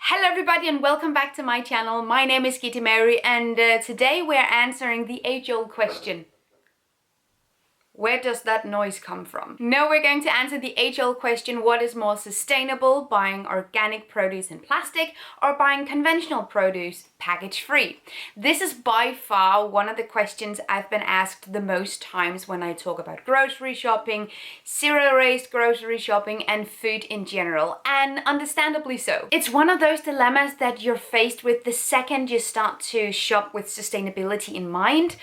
Hello everybody and welcome back to my channel. My name is Kitty Mary and today we're answering the age-old question. Where does that noise come from? No, we're going to answer the age-old question, what is more sustainable, buying organic produce in plastic or buying conventional produce package-free? This is by far one of the questions I've been asked the most times when I talk about grocery shopping, zero-waste grocery shopping and food in general, and understandably so. It's one of those dilemmas that you're faced with the second you start to shop with sustainability in mind.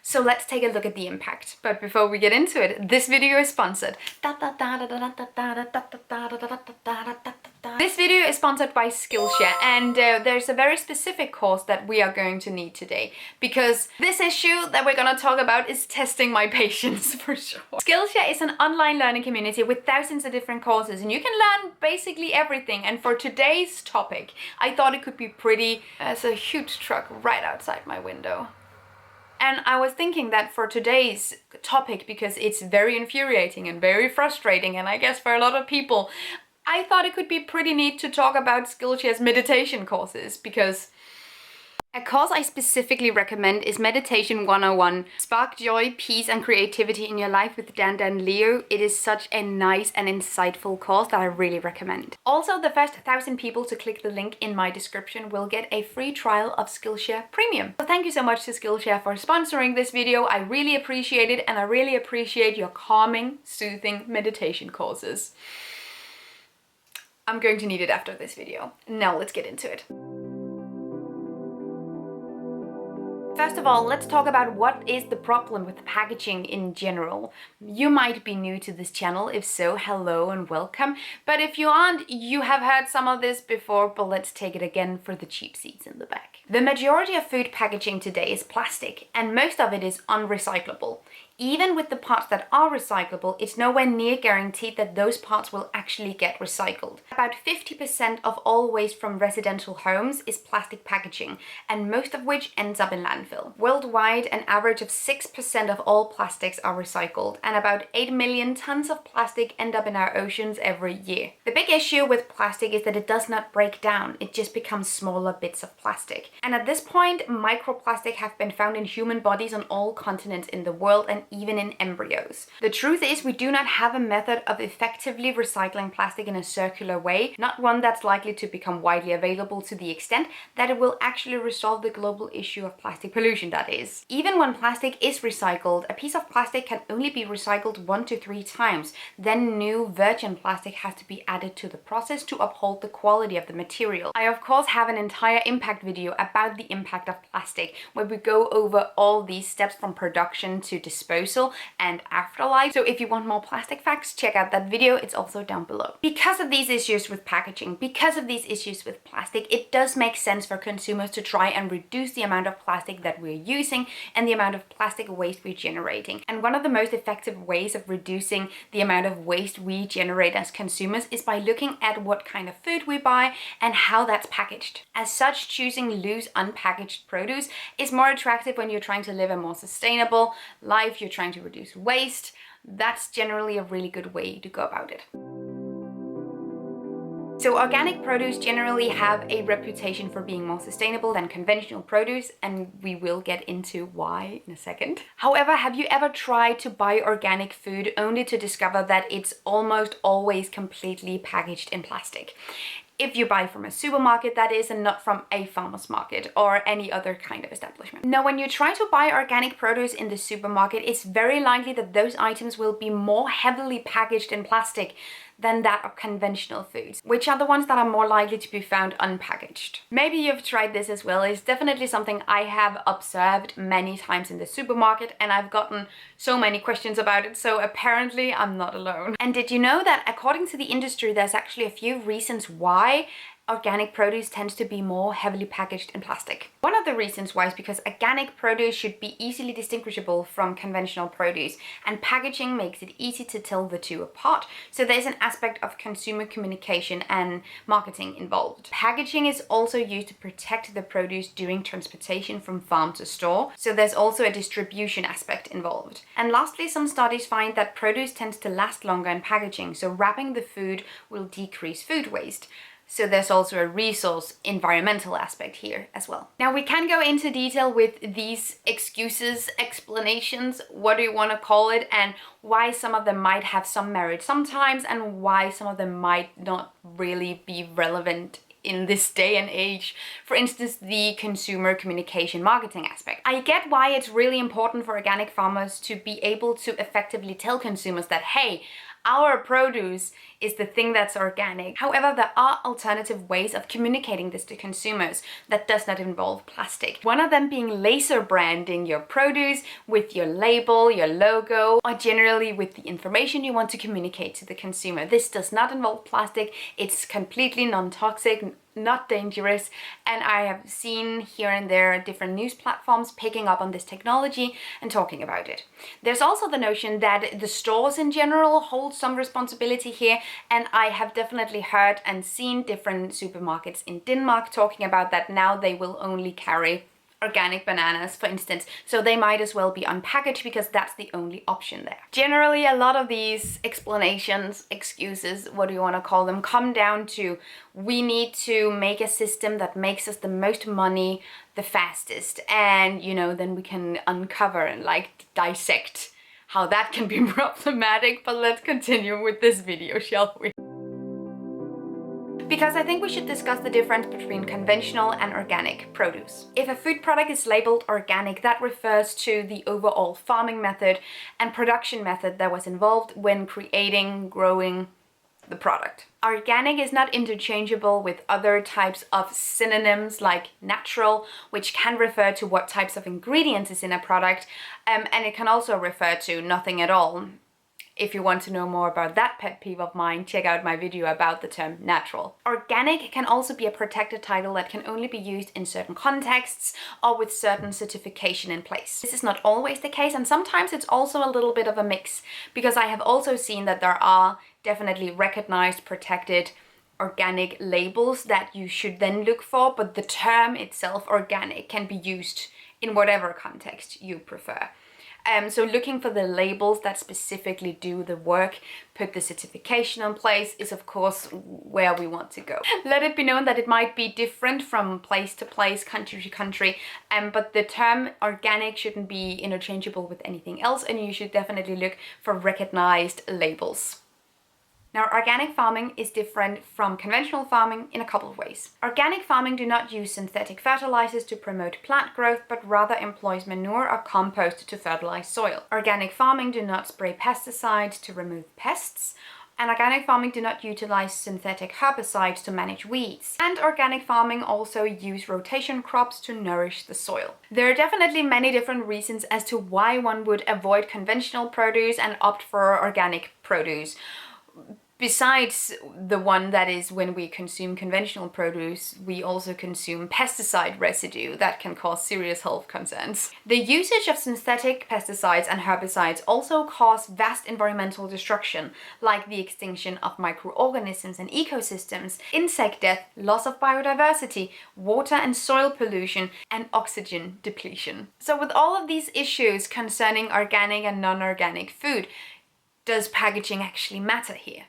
So let's take a look at the impact. But before we get into it, this video is sponsored. This video is sponsored by Skillshare, and there's a very specific course that we are going to need today, because this issue that we're going to talk about is testing my patience for sure. Skillshare is an online learning community with thousands of different courses, and you can learn basically everything. And for today's topic, I thought it could be pretty. There's a huge truck right outside my window. And I was thinking that for today's topic, because it's very infuriating and very frustrating, and I guess for a lot of people, I thought it could be pretty neat to talk about Skillshare's meditation courses, because a course I specifically recommend is Meditation 101. Spark joy, peace and creativity in your life with Dan and Leo. It is such a nice and insightful course that I really recommend. Also, the first 1,000 people to click the link in my description will get a free trial of Skillshare Premium. So thank you so much to Skillshare for sponsoring this video. I really appreciate it, and I really appreciate your calming, soothing meditation courses. I'm going to need it after this video. Now let's get into it. First of all, let's talk about what is the problem with packaging in general. You might be new to this channel. If so, hello and welcome. But if you aren't, you have heard some of this before, but let's take it again for the cheap seats in the back. The majority of food packaging today is plastic, and most of it is unrecyclable. Even with the parts that are recyclable, it's nowhere near guaranteed that those parts will actually get recycled. About 50% of all waste from residential homes is plastic packaging, and most of which ends up in landfill. Worldwide, an average of 6% of all plastics are recycled, and about 8 million tons of plastic end up in our oceans every year. The big issue with plastic is that it does not break down, it just becomes smaller bits of plastic. And at this point, microplastic have been found in human bodies on all continents in the world, and even in embryos. The truth is, we do not have a method of effectively recycling plastic in a circular way, not one that's likely to become widely available to the extent that it will actually resolve the global issue of plastic pollution, that is. Even when plastic is recycled, a piece of plastic can only be recycled 1 to 3 times. Then new virgin plastic has to be added to the process to uphold the quality of the material. I of course have an entire impact video about the impact of plastic, where we go over all these steps from production to disposal and afterlife. So if you want more plastic facts, check out that video. It's also down below. Because of these issues with packaging, because of these issues with plastic, it does make sense for consumers to try and reduce the amount of plastic that we're using and the amount of plastic waste we're generating. And one of the most effective ways of reducing the amount of waste we generate as consumers is by looking at what kind of food we buy and how that's packaged. As such, choosing loose, unpackaged produce is more attractive when you're trying to live a more sustainable life, you're trying to reduce waste. That's generally a really good way to go about it. So organic produce generally have a reputation for being more sustainable than conventional produce, and we will get into why in a second. However, have you ever tried to buy organic food only to discover that it's almost always completely packaged in plastic? If you buy from a supermarket, that is, and not from a farmer's market or any other kind of establishment. Now, when you try to buy organic produce in the supermarket, it's very likely that those items will be more heavily packaged in plastic than that of conventional foods, which are the ones that are more likely to be found unpackaged. Maybe you've tried this as well. It's definitely something I have observed many times in the supermarket, and I've gotten so many questions about it, so apparently I'm not alone. And did you know that according to the industry, there's actually a few reasons why organic produce tends to be more heavily packaged in plastic. One of the reasons why is because organic produce should be easily distinguishable from conventional produce, and packaging makes it easy to tell the two apart. So there's an aspect of consumer communication and marketing involved. Packaging is also used to protect the produce during transportation from farm to store. So there's also a distribution aspect involved. And lastly, some studies find that produce tends to last longer in packaging. So wrapping the food will decrease food waste. So there's also a resource environmental aspect here as well. Now we can go into detail with these excuses, explanations, what do you want to call it, and why some of them might have some merit sometimes and why some of them might not really be relevant in this day and age. For instance, the consumer communication marketing aspect. I get why it's really important for organic farmers to be able to effectively tell consumers that, hey, our produce is the thing that's organic. However, there are alternative ways of communicating this to consumers that does not involve plastic. One of them being laser branding your produce with your label, your logo, or generally with the information you want to communicate to the consumer. This does not involve plastic. It's completely non-toxic, not dangerous, and I have seen here and there different news platforms picking up on this technology and talking about it. There's also the notion that the stores in general hold some responsibility here, and I have definitely heard and seen different supermarkets in Denmark talking about that now they will only carry organic bananas, for instance, so they might as well be unpackaged because that's the only option there. Generally, a lot of these explanations, excuses, what do you want to call them, come down to we need to make a system that makes us the most money the fastest, and then we can uncover and dissect how that can be problematic. But let's continue with this video, shall we? Because I think we should discuss the difference between conventional and organic produce. If a food product is labeled organic, that refers to the overall farming method and production method that was involved when creating, growing the product. Organic is not interchangeable with other types of synonyms like natural, which can refer to what types of ingredients is in a product, and it can also refer to nothing at all. If you want to know more about that pet peeve of mine, check out my video about the term natural. Organic can also be a protected title that can only be used in certain contexts or with certain certification in place. This is not always the case, and sometimes it's also a little bit of a mix, because I have also seen that there are definitely recognized, protected organic labels that you should then look for, but the term itself, organic, can be used in whatever context you prefer. So looking for the labels that specifically do the work, put the certification in place, is of course where we want to go. Let it be known that it might be different from place to place, country to country, but the term organic shouldn't be interchangeable with anything else, and you should definitely look for recognized labels. Now, organic farming is different from conventional farming in a couple of ways. Organic farming do not use synthetic fertilizers to promote plant growth, but rather employs manure or compost to fertilize soil. Organic farming do not spray pesticides to remove pests, and organic farming do not utilize synthetic herbicides to manage weeds. And organic farming also use rotation crops to nourish the soil. There are definitely many different reasons as to why one would avoid conventional produce and opt for organic produce. Besides the one that is when we consume conventional produce, we also consume pesticide residue that can cause serious health concerns. The usage of synthetic pesticides and herbicides also cause vast environmental destruction, like the extinction of microorganisms and ecosystems, insect death, loss of biodiversity, water and soil pollution, and oxygen depletion. So with all of these issues concerning organic and non-organic food, does packaging actually matter here?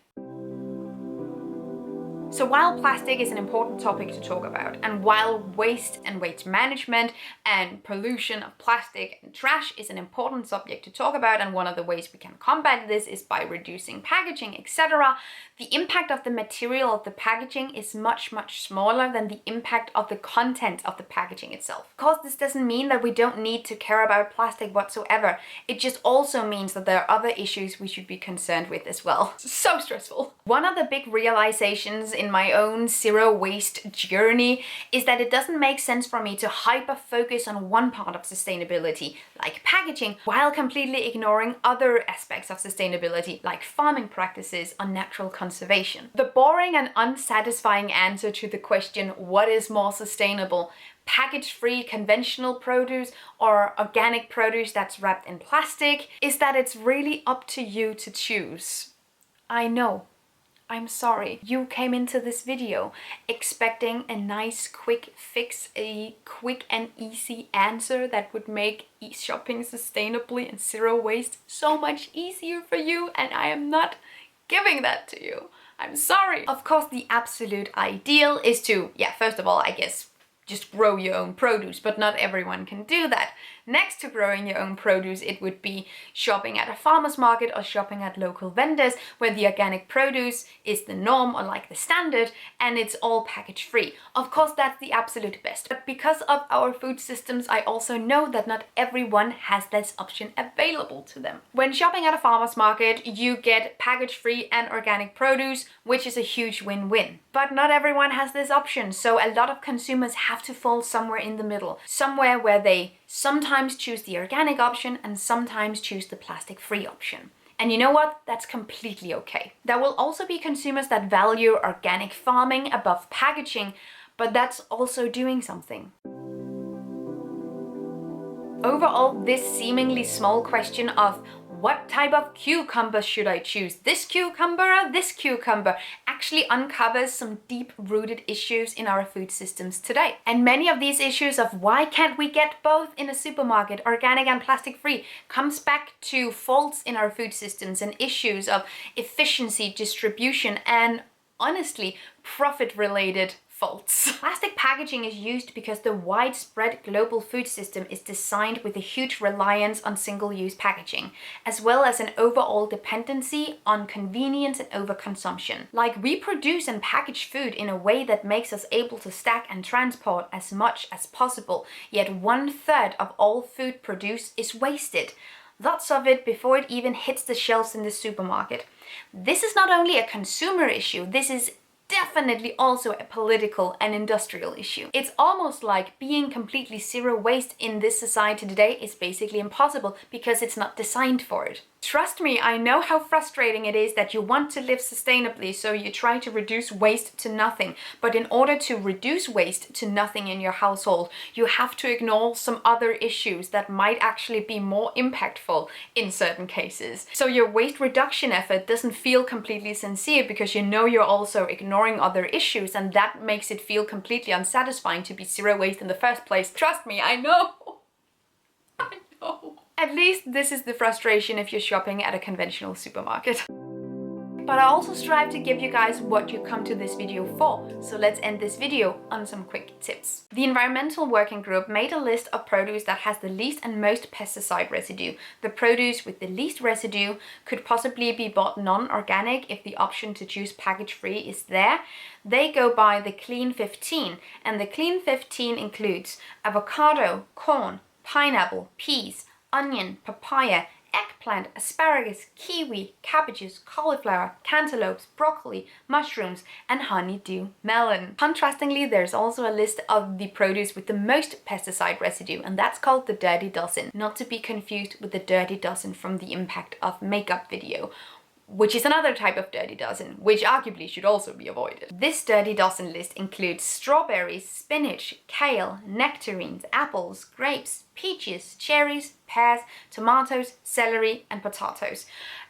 So while plastic is an important topic to talk about, and while waste and waste management and pollution of plastic and trash is an important subject to talk about, and one of the ways we can combat this is by reducing packaging, etc., the impact of the material of the packaging is much, much smaller than the impact of the content of the packaging itself. Of course, this doesn't mean that we don't need to care about plastic whatsoever. It just also means that there are other issues we should be concerned with as well. So stressful. One of the big realizations in my own zero waste journey is that it doesn't make sense for me to hyper focus on one part of sustainability, like packaging, while completely ignoring other aspects of sustainability, like farming practices or natural conservation. The boring and unsatisfying answer to the question, what is more sustainable? Package-free conventional produce or organic produce that's wrapped in plastic, is that it's really up to you to choose. I know. I'm sorry. You came into this video expecting a nice quick fix, a quick and easy answer that would make shopping sustainably and zero waste so much easier for you, and I am not giving that to you. I'm sorry. Of course, the absolute ideal is to, first of all, I guess, just grow your own produce, but not everyone can do that. Next to growing your own produce, it would be shopping at a farmer's market or shopping at local vendors where the organic produce is the norm or like the standard and it's all package free. Of course, that's the absolute best. But because of our food systems, I also know that not everyone has this option available to them. When shopping at a farmer's market, you get package free and organic produce, which is a huge win-win. But not everyone has this option, so a lot of consumers have to fall somewhere in the middle, somewhere where they sometimes choose the organic option and sometimes choose the plastic-free option. And you know what? That's completely okay. There will also be consumers that value organic farming above packaging, but that's also doing something. Overall, this seemingly small question of what type of cucumber should I choose, this cucumber or this cucumber, actually uncovers some deep-rooted issues in our food systems today. And many of these issues of why can't we get both in a supermarket, organic and plastic-free, comes back to faults in our food systems and issues of efficiency, distribution, and honestly, profit-related faults. Plastic packaging is used because the widespread global food system is designed with a huge reliance on single-use packaging, as well as an overall dependency on convenience and overconsumption. Like, we produce and package food in a way that makes us able to stack and transport as much as possible, yet 1/3 of all food produced is wasted. Lots of it before it even hits the shelves in the supermarket. This is not only a consumer issue, this is definitely also a political and industrial issue. It's almost like being completely zero waste in this society today is basically impossible because it's not designed for it. Trust me, I know how frustrating it is that you want to live sustainably, so you try to reduce waste to nothing. But in order to reduce waste to nothing in your household, you have to ignore some other issues that might actually be more impactful in certain cases. So your waste reduction effort doesn't feel completely sincere because you know you're also ignoring other issues, and that makes it feel completely unsatisfying to be zero waste in the first place. Trust me, I know. I know. At least this is the frustration if you're shopping at a conventional supermarket. But I also strive to give you guys what you come to this video for, so let's end this video on some quick tips. The environmental working group made a list of produce that has the least and most pesticide residue. The produce with the least residue could possibly be bought non-organic if the option to choose package-free is there. They go by the Clean 15, and the Clean 15 includes avocado, corn, pineapple, peas, onion, papaya, eggplant, asparagus, kiwi, cabbages, cauliflower, cantaloupes, broccoli, mushrooms, and honeydew melon. Contrastingly, there's also a list of the produce with the most pesticide residue, and that's called the Dirty Dozen, not to be confused with the Dirty Dozen from the Impact of Makeup video, which is another type of Dirty Dozen, which arguably should also be avoided. This Dirty Dozen list includes strawberries, spinach, kale, nectarines, apples, grapes, peaches, cherries, pears, tomatoes, celery, and potatoes.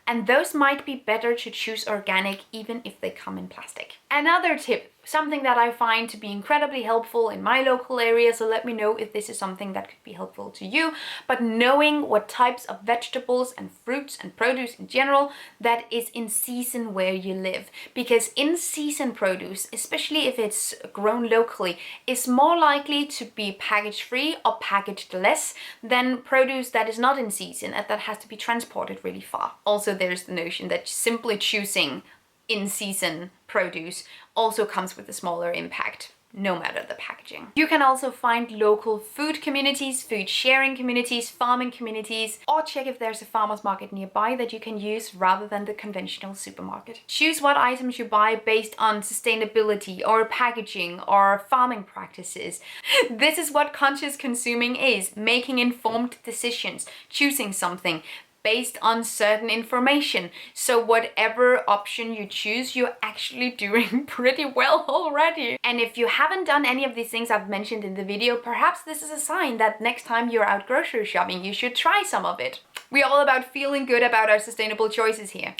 And those might be better to choose organic even if they come in plastic. Another tip, something that I find to be incredibly helpful in my local area, so let me know if this is something that could be helpful to you, but knowing what types of vegetables and fruits and produce in general that is in season where you live. Because in season produce, especially if it's grown locally, is more likely to be package free or packaged less than produce that is not in season and that has to be transported really far. Also, there's the notion that simply choosing in-season produce also comes with a smaller impact, no matter the packaging. You can also find local food communities, food sharing communities, farming communities, or check if there's a farmer's market nearby that you can use rather than the conventional supermarket. Choose what items you buy based on sustainability or packaging or farming practices. This is what conscious consuming is, making informed decisions, choosing something based on certain information. So whatever option you choose, you're actually doing pretty well already. And if you haven't done any of these things I've mentioned in the video, perhaps this is a sign that next time you're out grocery shopping, you should try some of it. We're all about feeling good about our sustainable choices here.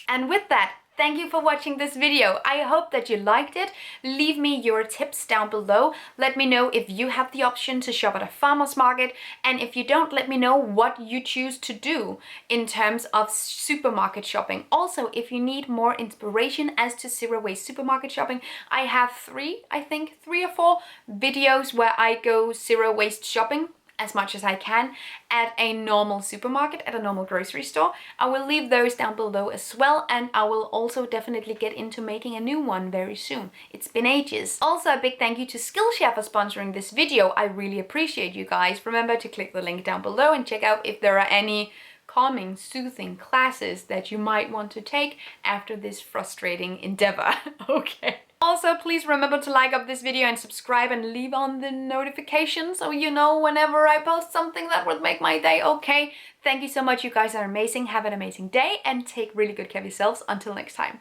And with that, Thank you for watching this video. I hope that you liked it. Leave me your tips down below. Let me know if you have the option to shop at a farmer's market, and if you don't, let me know what you choose to do in terms of supermarket shopping. Also, if you need more inspiration as to zero waste supermarket shopping, I have three or four videos where I go zero waste shopping as much as I can at a normal supermarket, at a normal grocery store. I will leave those down below as well, and I will also definitely get into making a new one very soon. It's been ages. Also, a big thank you to Skillshare for sponsoring this video. I really appreciate you guys. Remember to click the link down below and check out if there are any calming, soothing classes that you might want to take after this frustrating endeavor. Okay. Also, please remember to like up this video and subscribe and leave on the notification so you know whenever I post something that would make my day. Okay, thank you so much. You guys are amazing. Have an amazing day and take really good care of yourselves. Until next time.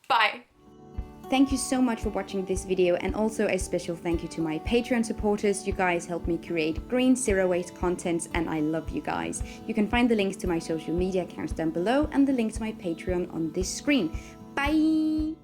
Bye. Thank you so much for watching this video, and also a special thank you to my Patreon supporters. You guys help me create green zero waste contents and I love you guys. You can find the links to my social media accounts down below and the link to my Patreon on this screen. Bye!